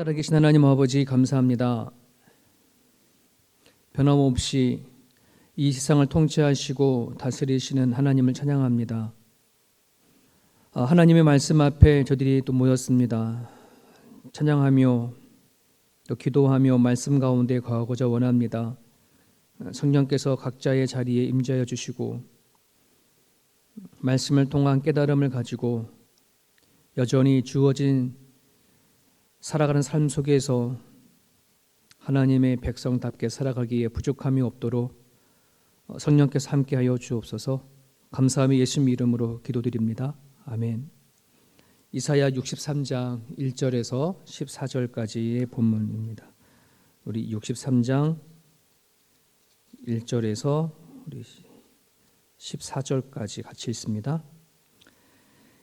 살아계신 하나님 아버지 감사합니다. 변함없이 이 세상을 통치하시고 다스리시는 하나님을 찬양합니다. 하나님의 말씀 앞에 저들이 또 모였습니다. 찬양하며 또 기도하며 말씀 가운데 거하고자 원합니다. 성령께서 각자의 자리에 임재하여 주시고 말씀을 통한 깨달음을 가지고 여전히 주어진 살아가는 삶 속에서 하나님의 백성답게 살아가기에 부족함이 없도록 성령께서 함께하여 주옵소서. 감사하며 예수님 이름으로 기도드립니다. 아멘. 이사야 63장 1절에서 14절까지의 본문입니다. 우리 63장 1절에서 우리 14절까지 같이 읽습니다.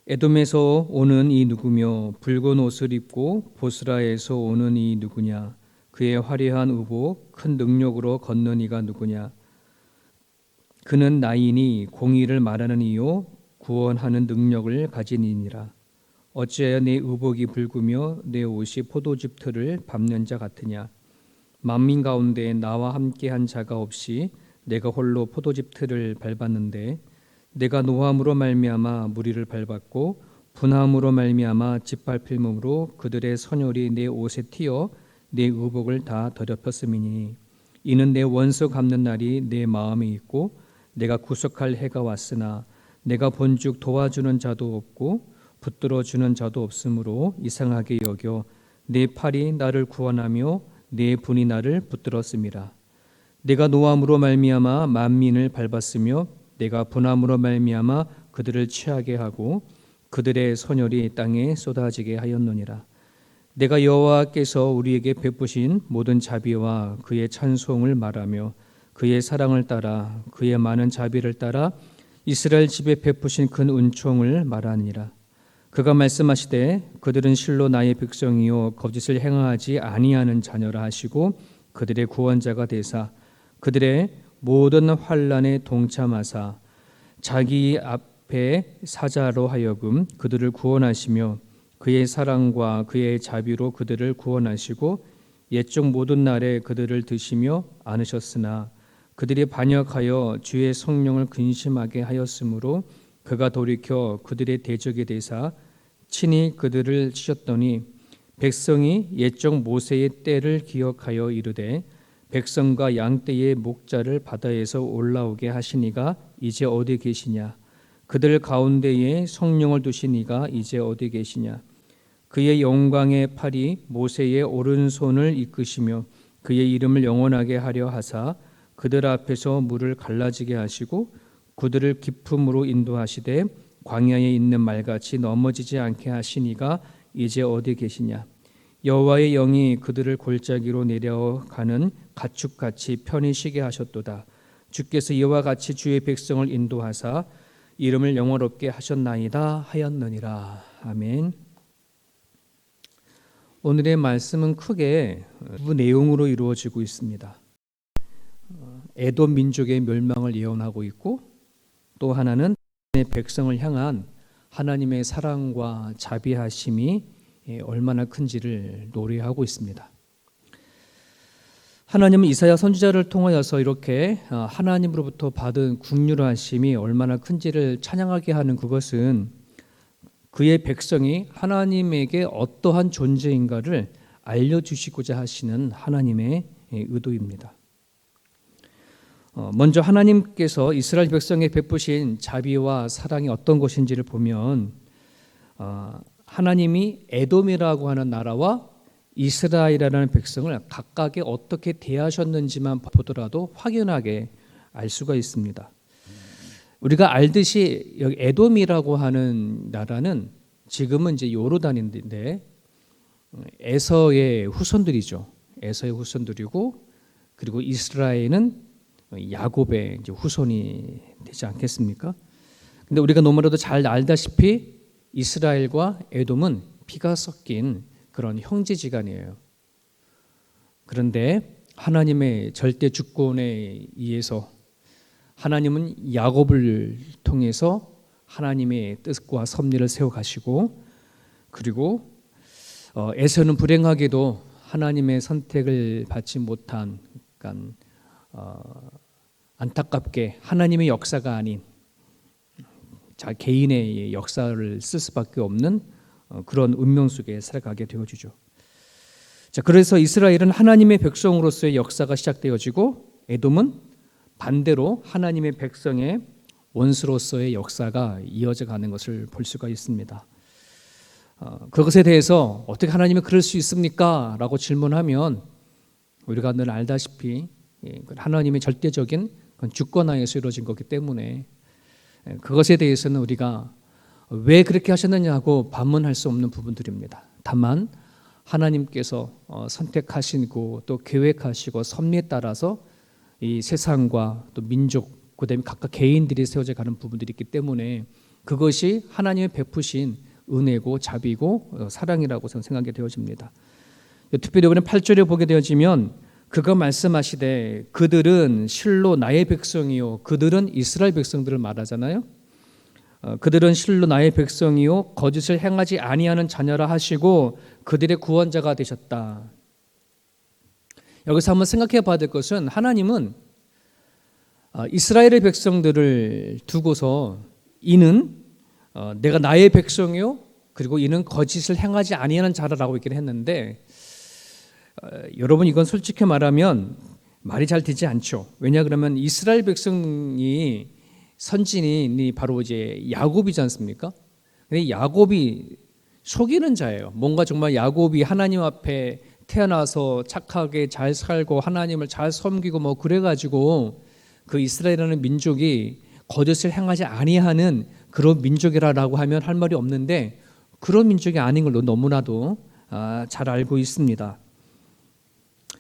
에돔에서 오는 이 누구며 붉은 옷을 입고 보스라에서 오는 이 누구냐. 그의 화려한 의복 큰 능력으로 걷는 이가 누구냐. 그는 나이니 공의를 말하는 이요 구원하는 능력을 가진 이니라. 어찌하여 내 의복이 붉으며 내 옷이 포도즙 틀을 밟는 자 같으냐. 만민 가운데 나와 함께한 자가 없이 내가 홀로 포도즙 틀을 밟았는데 내가 노함으로 말미암아 무리를 밟았고 분함으로 말미암아 짓밟힘으로 그들의 선혈이 내 옷에 튀어 내 의복을 다 더럽혔음이니 이는 내 원수 갚는 날이 내 마음에 있고 내가 구속할 해가 왔으나 내가 본즉 도와주는 자도 없고 붙들어 주는 자도 없으므로 이상하게 여겨 내 팔이 나를 구원하며 내 분이 나를 붙들었음이라. 내가 노함으로 말미암아 만민을 밟았으며 내가 분함으로 말미암아 그들을 취하게 하고 그들의 선혈이 땅에 쏟아지게 하였느니라. 내가 여호와께서 우리에게 베푸신 모든 자비와 그의 찬송을 말하며 그의 사랑을 따라 그의 많은 자비를 따라 이스라엘 집에 베푸신 큰 은총을 말하니라. 그가 말씀하시되 그들은 실로 나의 백성이요 거짓을 행하지 아니하는 자녀라 하시고 그들의 구원자가 되사 그들의 모든 환난에 동참하사 자기 앞에 사자로 하여금 그들을 구원하시며 그의 사랑과 그의 자비로 그들을 구원하시고 옛적 모든 날에 그들을 드시며 안으셨으나 그들이 반역하여 주의 성령을 근심하게 하였으므로 그가 돌이켜 그들의 대적이 되사 친히 그들을 치셨더니 백성이 옛적 모세의 때를 기억하여 이르되 백성과 양떼의 목자를 바다에서 올라오게 하시니가 이제 어디 계시냐. 그들 가운데에 성령을 두신 이가 이제 어디 계시냐. 그의 영광의 팔이 모세의 오른손을 이끄시며 그의 이름을 영원하게 하려 하사 그들 앞에서 물을 갈라지게 하시고 그들을 깊음으로 인도하시되 광야에 있는 말같이 넘어지지 않게 하시니가 이제 어디 계시냐. 여호와의 영이 그들을 골짜기로 내려가는 가축같이 편히 쉬게 하셨도다. 주께서 이와 같이 주의 백성을 인도하사 이름을 영원롭게 하셨나이다 하였느니라. 아멘. 오늘의 말씀은 크게 두 내용으로 이루어지고 있습니다. 에돔 민족의 멸망을 예언하고 있고 또 하나는 백성을 향한 하나님의 사랑과 자비하심이 얼마나 큰지를 노래하고 있습니다. 하나님은 이사야 선지자를 통하여서 이렇게 하나님으로부터 받은 긍휼하심이 얼마나 큰지를 찬양하게 하는 그것은 그의 백성이 하나님에게 어떠한 존재인가를 알려주시고자 하시는 하나님의 의도입니다. 먼저 하나님께서 이스라엘 백성에 베푸신 자비와 사랑이 어떤 것인지를 보면 하나님이 에돔이라고 하는 나라와 이스라엘이라는 백성을 각각에 어떻게 대하셨는지만 보더라도 확연하게 알 수가 있습니다. 우리가 알듯이 여기 에돔이라고 하는 나라는 지금은 이제 요르단인데 에서의 후손들이죠. 에서의 후손들이고 그리고 이스라엘은 야곱의 이제 후손이 되지 않겠습니까? 근데 우리가 너무나도 잘 알다시피 이스라엘과 에돔은 피가 섞인 그런 형제지간이에요. 그런데 하나님의 절대 주권에 의해서 하나님은 야곱을 통해서 하나님의 뜻과 섭리를 세워가시고 그리고 에서는 불행하게도 하나님의 선택을 받지 못한, 그러니까 안타깝게 하나님의 역사가 아닌 자 개인의 역사를 쓸 수밖에 없는 그런 운명 속에 살아가게 되어지죠. 자, 그래서 이스라엘은 하나님의 백성으로서의 역사가 시작되어지고 에돔은 반대로 하나님의 백성의 원수로서의 역사가 이어져 가는 것을 볼 수가 있습니다. 그것에 대해서 어떻게 하나님이 그럴 수 있습니까? 라고 질문하면 우리가 늘 알다시피 하나님의 절대적인 주권하에서 이루어진 거기 때문에 그것에 대해서는 우리가 왜 그렇게 하셨느냐고 반문할 수 없는 부분들입니다. 다만 하나님께서 선택하시고 또 계획하시고 섭리에 따라서 이 세상과 또 민족 그다음에 각각 개인들이 세워져 가는 부분들이 있기 때문에 그것이 하나님의 베푸신 은혜고 자비고 사랑이라고 저는 생각이 되어집니다. 특별히 이번에 8절에 보게 되어지면 그가 말씀하시되 그들은 실로 나의 백성이요 그들은 이스라엘 백성들을 말하잖아요. 그들은 실로 나의 백성이요 거짓을 행하지 아니하는 자녀라 하시고 그들의 구원자가 되셨다. 여기서 한번 생각해 봐야 될 것은 하나님은 이스라엘의 백성들을 두고서 이는 내가 나의 백성이요 그리고 이는 거짓을 행하지 아니하는 자라라고 얘기를 했는데 여러분 이건 솔직히 말하면 말이 잘 되지 않죠. 왜냐 그러면 이스라엘 백성이 선진이 바로 이제 야곱이지 않습니까? 근데 야곱이 속이는 자예요. 뭔가 정말 야곱이 하나님 앞에 태어나서 착하게 잘 살고 하나님을 잘 섬기고 뭐 그래가지고 그 이스라엘이라는 민족이 거짓을 행하지 아니하는 그런 민족이라고 하면 할 말이 없는데 그런 민족이 아닌 걸로 너무나도 잘 알고 있습니다.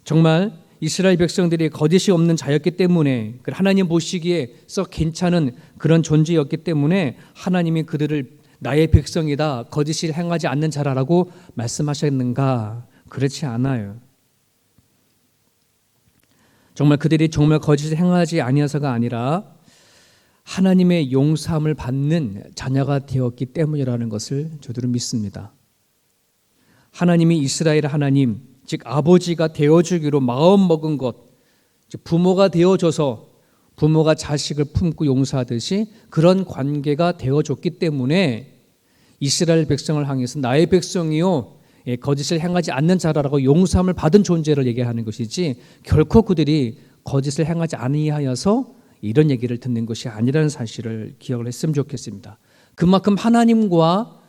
정말 이스라엘 백성들이 거짓이 없는 자였기 때문에 하나님 보시기에 썩 괜찮은 그런 존재였기 때문에 하나님이 그들을 나의 백성이다 거짓을 행하지 않는 자라라고 말씀하셨는가? 그렇지 않아요. 정말 그들이 정말 거짓을 행하지 아니어서가 아니라 하나님의 용서함을 받는 자녀가 되었기 때문이라는 것을 저들은 믿습니다. 하나님이 이스라엘 하나님 즉 아버지가 되어주기로 마음먹은 것, 즉 부모가 되어줘서 부모가 자식을 품고 용서하듯이 그런 관계가 되어줬기 때문에 이스라엘 백성을 향해서 나의 백성이요 거짓을 행하지 않는 자라라고 용서함을 받은 존재를 얘기하는 것이지 결코 그들이 거짓을 행하지 아니하여서 이런 얘기를 듣는 것이 아니라는 사실을 기억을 했으면 좋겠습니다. 그만큼 하나님과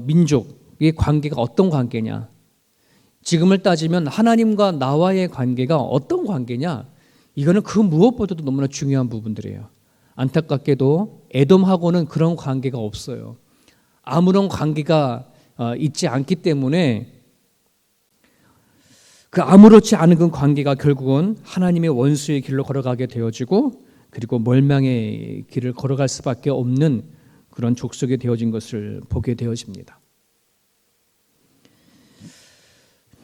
민족의 관계가 어떤 관계냐, 지금을 따지면 하나님과 나와의 관계가 어떤 관계냐, 이거는 그 무엇보다도 너무나 중요한 부분들이에요. 안타깝게도 에돔하고는 그런 관계가 없어요. 아무런 관계가 있지 않기 때문에 그 아무렇지 않은 그 관계가 결국은 하나님의 원수의 길로 걸어가게 되어지고 그리고 멸망의 길을 걸어갈 수밖에 없는 그런 족속이 되어진 것을 보게 되어집니다.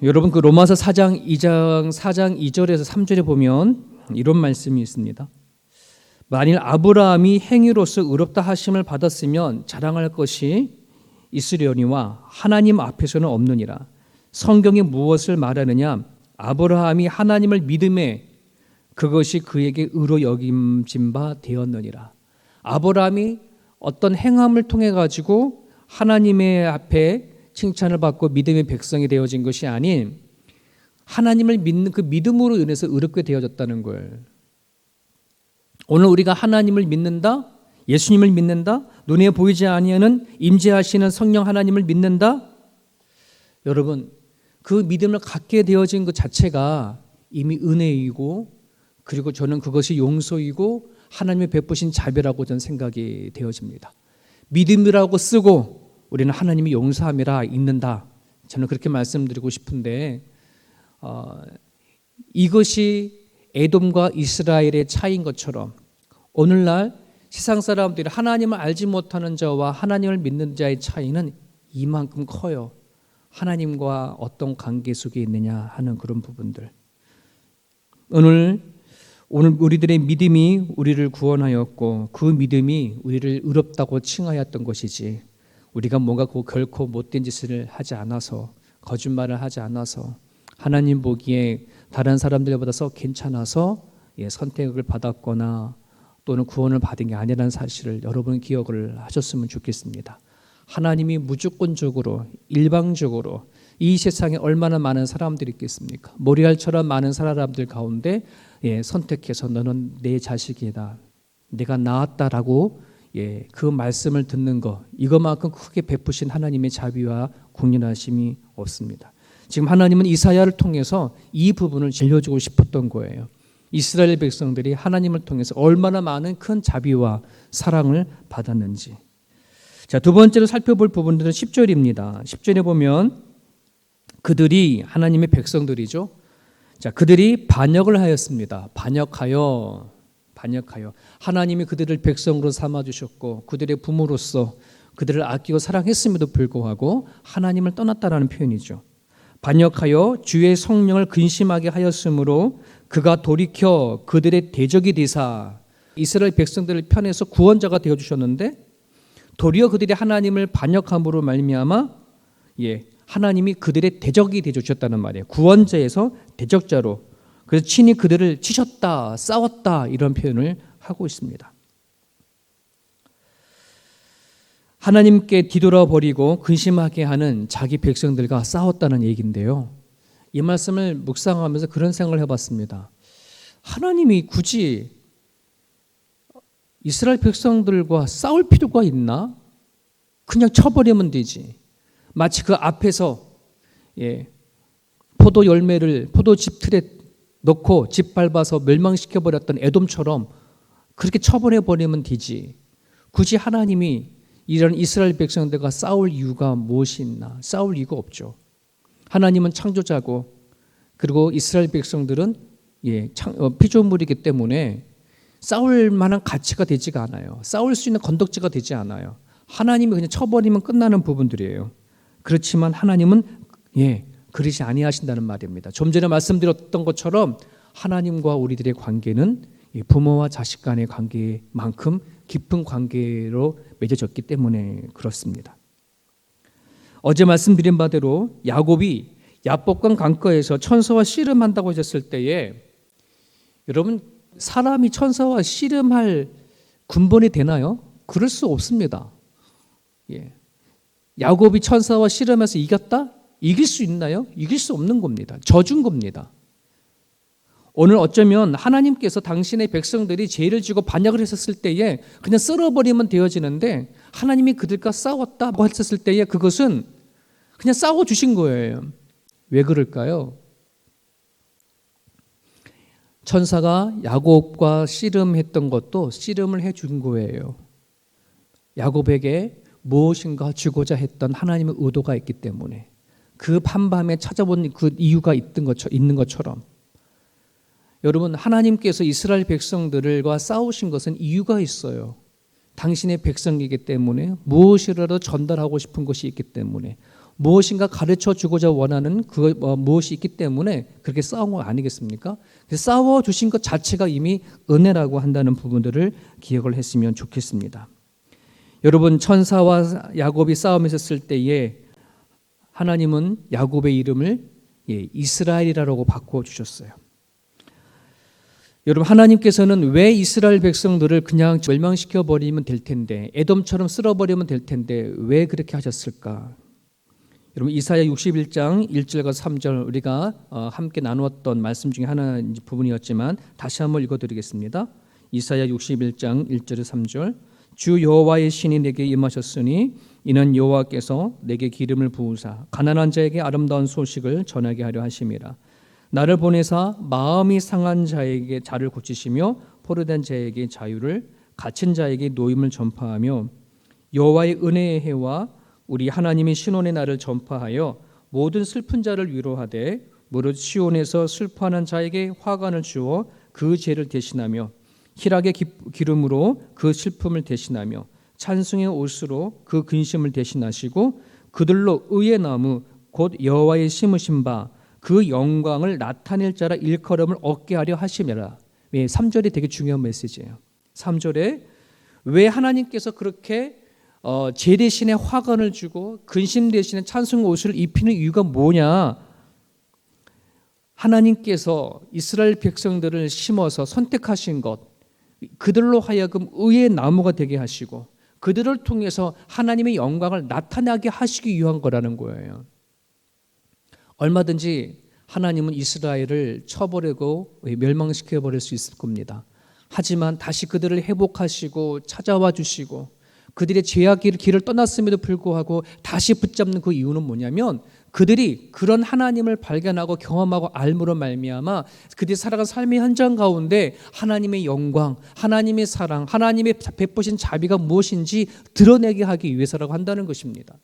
여러분 그 로마서 4장 2절에서 3절에 보면 이런 말씀이 있습니다. 만일 아브라함이 행위로서 의롭다 하심을 받았으면 자랑할 것이 있으려니와 하나님 앞에서는 없느니라. 성경이 무엇을 말하느냐? 아브라함이 하나님을 믿음에 그것이 그에게 의로 여김진 바 되었느니라. 아브라함이 어떤 행함을 통해 가지고 하나님의 앞에 칭찬을 받고 믿음의 백성이 되어진 것이 아닌 하나님을 믿는 그 믿음으로 인해서 의롭게 되어졌다는 거예요. 오늘 우리가 하나님을 믿는다, 예수님을 믿는다, 눈에 보이지 아니하는 임재하시는 성령 하나님을 믿는다. 여러분 그 믿음을 갖게 되어진 것 자체가 이미 은혜이고 그리고 저는 그것이 용서이고 하나님의 베푸신 자비라고 저는 생각이 되어집니다. 믿음이라고 쓰고 우리는 하나님이 용서함이라 읽는다. 저는 그렇게 말씀드리고 싶은데 이것이 에돔과 이스라엘의 차이인 것처럼 오늘날 세상 사람들이 하나님을 알지 못하는 자와 하나님을 믿는 자의 차이는 이만큼 커요. 하나님과 어떤 관계 속에 있느냐 하는 그런 부분들. 오늘 우리들의 믿음이 우리를 구원하였고 그 믿음이 우리를 의롭다고 칭하였던 것이지 우리가 뭔가 결코 못된 짓을 하지 않아서 거짓말을 하지 않아서 하나님 보기에 다른 사람들보다 썩 괜찮아서 선택을 받았거나 또는 구원을 받은 게 아니라는 사실을 여러분 기억을 하셨으면 좋겠습니다. 하나님이 무조건적으로 일방적으로 이 세상에 얼마나 많은 사람들이 있겠습니까? 모리알처럼 많은 사람들 가운데 선택해서 너는 내 자식이다, 내가 낳았다라고 그 말씀을 듣는 것, 이것만큼 크게 베푸신 하나님의 자비와 국률하심이 없습니다. 지금 하나님은 이사야를 통해서 이 부분을 들려주고 싶었던 거예요. 이스라엘 백성들이 하나님을 통해서 얼마나 많은 큰 자비와 사랑을 받았는지. 자, 두 번째로 살펴볼 부분들은 10절입니다. 10절에 보면 그들이 하나님의 백성들이죠. 자, 그들이 반역을 하였습니다. 반역하여 하나님이 그들을 백성으로 삼아주셨고 그들의 부모로서 그들을 아끼고 사랑했음에도 불구하고 하나님을 떠났다라는 표현이죠. 반역하여 주의 성령을 근심하게 하였으므로 그가 돌이켜 그들의 대적이 되사, 이스라엘 백성들을 편에서 구원자가 되어주셨는데 도리어 그들이 하나님을 반역함으로 말미암아 하나님이 그들의 대적이 되어주셨다는 말이에요. 구원자에서 대적자로. 그래서 친히 그들을 치셨다, 싸웠다, 이런 표현을 하고 있습니다. 하나님께 뒤돌아버리고 근심하게 하는 자기 백성들과 싸웠다는 얘기인데요. 이 말씀을 묵상하면서 그런 생각을 해봤습니다. 하나님이 굳이 이스라엘 백성들과 싸울 필요가 있나? 그냥 쳐버리면 되지. 마치 그 앞에서 포도 열매를 포도즙 틀에 넣고 짓밟아서 멸망시켜버렸던 에돔처럼 그렇게 쳐버려버리면 되지. 굳이 하나님이 이런 이스라엘 백성들과 싸울 이유가 무엇이 있나? 싸울 이유가 없죠. 하나님은 창조자고 그리고 이스라엘 백성들은 피조물이기 때문에 싸울 만한 가치가 되지가 않아요. 싸울 수 있는 건덕지가 되지 않아요. 하나님이 그냥 쳐버리면 끝나는 부분들이에요. 그렇지만 하나님은 그러지 아니하신다는 말입니다. 좀 전에 말씀드렸던 것처럼 하나님과 우리들의 관계는 부모와 자식 간의 관계만큼 깊은 관계로 맺어졌기 때문에 그렇습니다. 어제 말씀드린 바대로 야곱이 야복강 강가에서 천사와 씨름한다고 하셨을 때에 여러분, 사람이 천사와 씨름할 군번이 되나요? 그럴 수 없습니다. 야곱이 천사와 씨름해서 이겼다? 이길 수 있나요? 이길 수 없는 겁니다. 져준 겁니다. 오늘 어쩌면 하나님께서 당신의 백성들이 죄를 지고 반역을 했었을 때에 그냥 쓸어버리면 되어지는데 하나님이 그들과 싸웠다고 했었을 때에 그것은 그냥 싸워주신 거예요. 왜 그럴까요? 천사가 야곱과 씨름했던 것도 씨름을 해준 거예요. 야곱에게 무엇인가 주고자 했던 하나님의 의도가 있기 때문에 그 한밤에 찾아본 그 이유가 있는 것처럼 여러분, 하나님께서 이스라엘 백성들과 싸우신 것은 이유가 있어요. 당신의 백성이기 때문에 무엇이라도 전달하고 싶은 것이 있기 때문에 무엇인가 가르쳐 주고자 원하는 무엇이 있기 때문에 그렇게 싸운 거 아니겠습니까? 싸워주신 것 자체가 이미 은혜라고 한다는 부분들을 기억을 했으면 좋겠습니다. 여러분, 천사와 야곱이 싸움했었을 때에 하나님은 야곱의 이름을 이스라엘이라고 바꿔주셨어요. 여러분, 하나님께서는 왜 이스라엘 백성들을 그냥 멸망시켜버리면 될 텐데 에돔처럼 쓸어버리면 될 텐데 왜 그렇게 하셨을까? 여러분, 이사야 61장 1절과 3절 우리가 함께 나누었던 말씀 중에 하나 부분이었지만 다시 한번 읽어드리겠습니다. 이사야 61장 1절 3절 주 여호와의 신이 내게 임하셨으니 이는 여호와께서 내게 기름을 부으사 가난한 자에게 아름다운 소식을 전하게 하려 하심이라. 나를 보내사 마음이 상한 자에게 자를 고치시며 포로된 자에게 자유를 갇힌 자에게 노임을 전파하며 여호와의 은혜의 해와 우리 하나님의 신원의 날을 전파하여 모든 슬픈 자를 위로하되 무릇 시온에서 슬퍼하는 자에게 화관을 주어 그 죄를 대신하며 희락의 기름으로 그 슬픔을 대신하며 찬송의 옷으로 그 근심을 대신하시고 그들로 의의 나무 곧 여호와의 심으신 바 그 영광을 나타낼 자라 일컬음을 얻게 하려 하심이라. 3절이 되게 중요한 메시지예요. 3절에 왜 하나님께서 그렇게 제 대신에 화관을 주고 근심 대신에 찬송 옷을 입히는 이유가 뭐냐? 하나님께서 이스라엘 백성들을 심어서 선택하신 것, 그들로 하여금 의의 나무가 되게 하시고 그들을 통해서 하나님의 영광을 나타나게 하시기 위한 거라는 거예요. 얼마든지 하나님은 이스라엘을 쳐버리고 멸망시켜버릴 수 있을 겁니다. 하지만 다시 그들을 회복하시고 찾아와 주시고 그들의 죄악의 길을 떠났음에도 불구하고 다시 붙잡는 그 이유는 뭐냐면 그들이 그런 하나님을 발견하고 경험하고 알므로 말미암아 그들이 살아간 삶의 현장 가운데 하나님의 영광, 하나님의 사랑, 하나님의 베푸신 자비가 무엇인지 드러내게 하기 위해서라고 한다는 것입니다.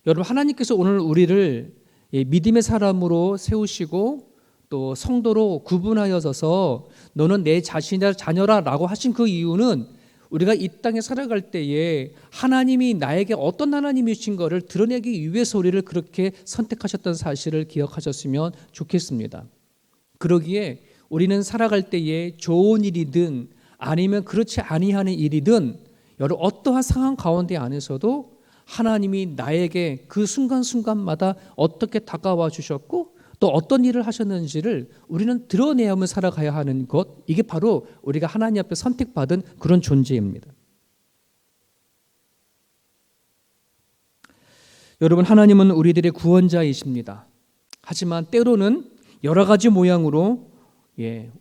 여러분, 하나님께서 오늘 우리를 믿음의 사람으로 세우시고 또 성도로 구분하여서 너는 내 자신의 자녀라라고 하신 그 이유는 우리가 이 땅에 살아갈 때에 하나님이 나에게 어떤 하나님이신 것을 드러내기 위해서 우리를 그렇게 선택하셨던 사실을 기억하셨으면 좋겠습니다. 그러기에 우리는 살아갈 때에 좋은 일이든 아니면 그렇지 아니하는 일이든 여러 어떠한 상황 가운데 안에서도 하나님이 나에게 그 순간순간마다 어떻게 다가와 주셨고 또 어떤 일을 하셨는지를 우리는 드러내야만 살아가야 하는 것, 이게 바로 우리가 하나님 앞에 선택받은 그런 존재입니다. 여러분, 하나님은 우리들의 구원자이십니다. 하지만 때로는 여러 가지 모양으로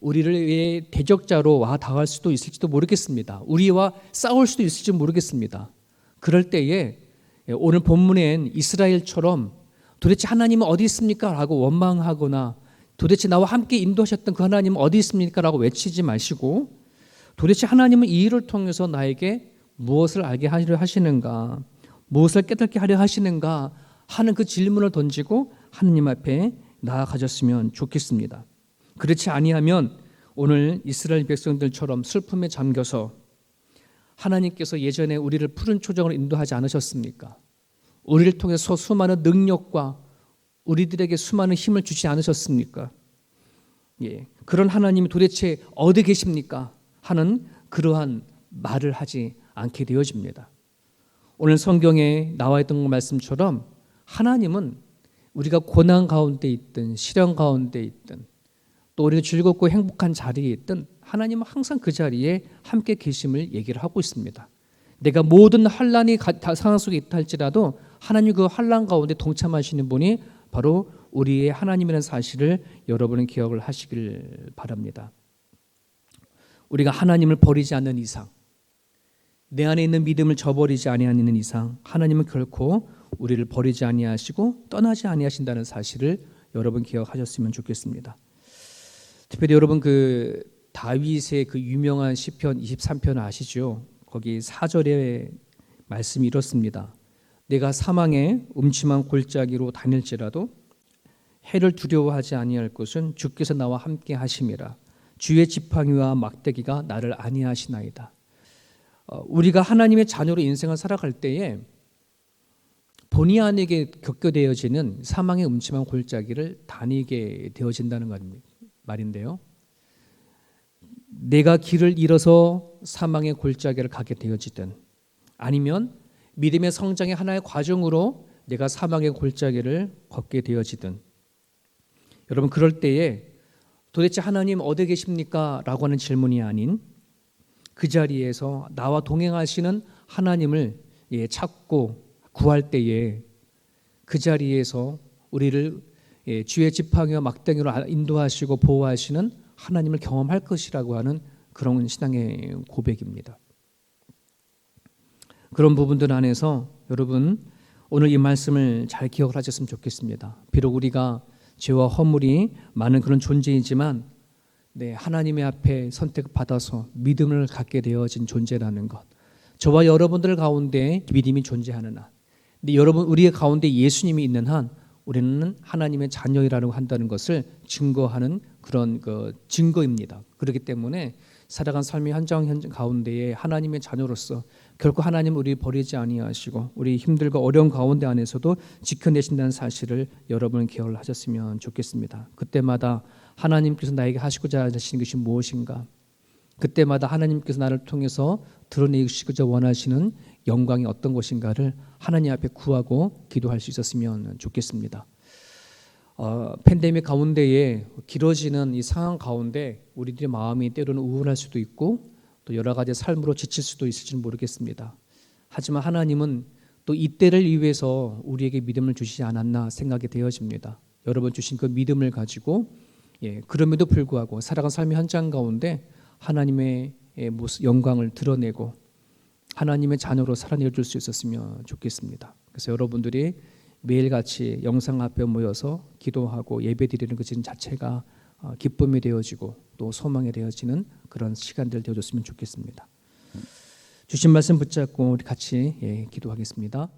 우리를 대적자로 와 닿을 수도 있을지도 모르겠습니다. 우리와 싸울 수도 있을지 모르겠습니다. 그럴 때에 오늘 본문엔 이스라엘처럼 도대체 하나님은 어디 있습니까? 라고 원망하거나 도대체 나와 함께 인도하셨던 그 하나님은 어디 있습니까? 라고 외치지 마시고 도대체 하나님은 이 일을 통해서 나에게 무엇을 알게 하려 하시는가, 무엇을 깨닫게 하려 하시는가 하는 그 질문을 던지고 하나님 앞에 나아가셨으면 좋겠습니다. 그렇지 아니하면 오늘 이스라엘 백성들처럼 슬픔에 잠겨서 하나님께서 예전에 우리를 푸른 초정으로 인도하지 않으셨습니까? 우리를 통해서 수많은 능력과 우리들에게 수많은 힘을 주지 않으셨습니까? 그런 하나님이 도대체 어디 계십니까? 하는 그러한 말을 하지 않게 되어집니다. 오늘 성경에 나와 있던 말씀처럼 하나님은 우리가 고난 가운데 있든 시련 가운데 있든 또 우리가 즐겁고 행복한 자리에 있든 하나님은 항상 그 자리에 함께 계심을 얘기를 하고 있습니다. 내가 모든 환난이 상황 속에 있다 할지라도 하나님 그 환난 가운데 동참하시는 분이 바로 우리의 하나님이라는 사실을 여러분은 기억을 하시길 바랍니다. 우리가 하나님을 버리지 않는 이상, 내 안에 있는 믿음을 저버리지 아니하는 이상 하나님은 결코 우리를 버리지 아니하시고 떠나지 아니하신다는 사실을 여러분 기억하셨으면 좋겠습니다. 특별히 여러분 그 다윗의 그 유명한 시편 23편 아시죠? 거기 4절에 말씀이 이렇습니다. 내가 사망의 음침한 골짜기로 다닐지라도 해를 두려워하지 아니할 것은 주께서 나와 함께 하심이라. 주의 지팡이와 막대기가 나를 안위하시나이다. 우리가 하나님의 자녀로 인생을 살아갈 때에 본의 아니게 겪게 되어지는 사망의 음침한 골짜기를 다니게 되어진다는 말인데요. 내가 길을 잃어서 사망의 골짜기를 가게 되어지든 아니면 믿음의 성장의 하나의 과정으로 내가 사망의 골짜기를 걷게 되어지든 여러분 그럴 때에 도대체 하나님 어디 계십니까? 라고 하는 질문이 아닌 그 자리에서 나와 동행하시는 하나님을 찾고 구할 때에 그 자리에서 우리를 주의 지팡이와 막대기로 인도하시고 보호하시는 하나님을 경험할 것이라고 하는 그런 신앙의 고백입니다. 그런 부분들 안에서 여러분 오늘 이 말씀을 잘 기억을 하셨으면 좋겠습니다. 비록 우리가 죄와 허물이 많은 그런 존재이지만 하나님의 앞에 선택받아서 믿음을 갖게 되어진 존재라는 것, 저와 여러분들 가운데 믿음이 존재하는 한, 근데 여러분 우리의 가운데 예수님이 있는 한 우리는 하나님의 자녀이라고 한다는 것을 증거하는 그런 증거입니다. 그렇기 때문에 살아간 삶의 현장 가운데에 하나님의 자녀로서 결코 하나님 우리 버리지 아니하시고 우리 힘들고 어려운 가운데 안에서도 지켜내신다는 사실을 여러분 기억을 하셨으면 좋겠습니다. 그때마다 하나님께서 나에게 하시고자 하시는 것이 무엇인가? 그때마다 하나님께서 나를 통해서 드러내시고자 원하시는 영광이 어떤 것인가를 하나님 앞에 구하고 기도할 수 있었으면 좋겠습니다. 팬데믹 가운데에 길어지는 이 상황 가운데 우리들의 마음이 때로는 우울할 수도 있고 또 여러 가지 삶으로 지칠 수도 있을지는 모르겠습니다. 하지만 하나님은 또 이때를 위해서 우리에게 믿음을 주시지 않았나 생각이 되어집니다. 여러분 주신 그 믿음을 가지고 그럼에도 불구하고 살아간 삶의 현장 가운데 하나님의 모습, 영광을 드러내고 하나님의 자녀로 살아내줄 수 있었으면 좋겠습니다. 그래서 여러분들이 매일같이 영상 앞에 모여서 기도하고 예배드리는 그 자체가 기쁨이 되어지고 또 소망이 되어지는 그런 시간들 되어줬으면 좋겠습니다. 주신 말씀 붙잡고 우리 같이 기도하겠습니다.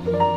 아멘.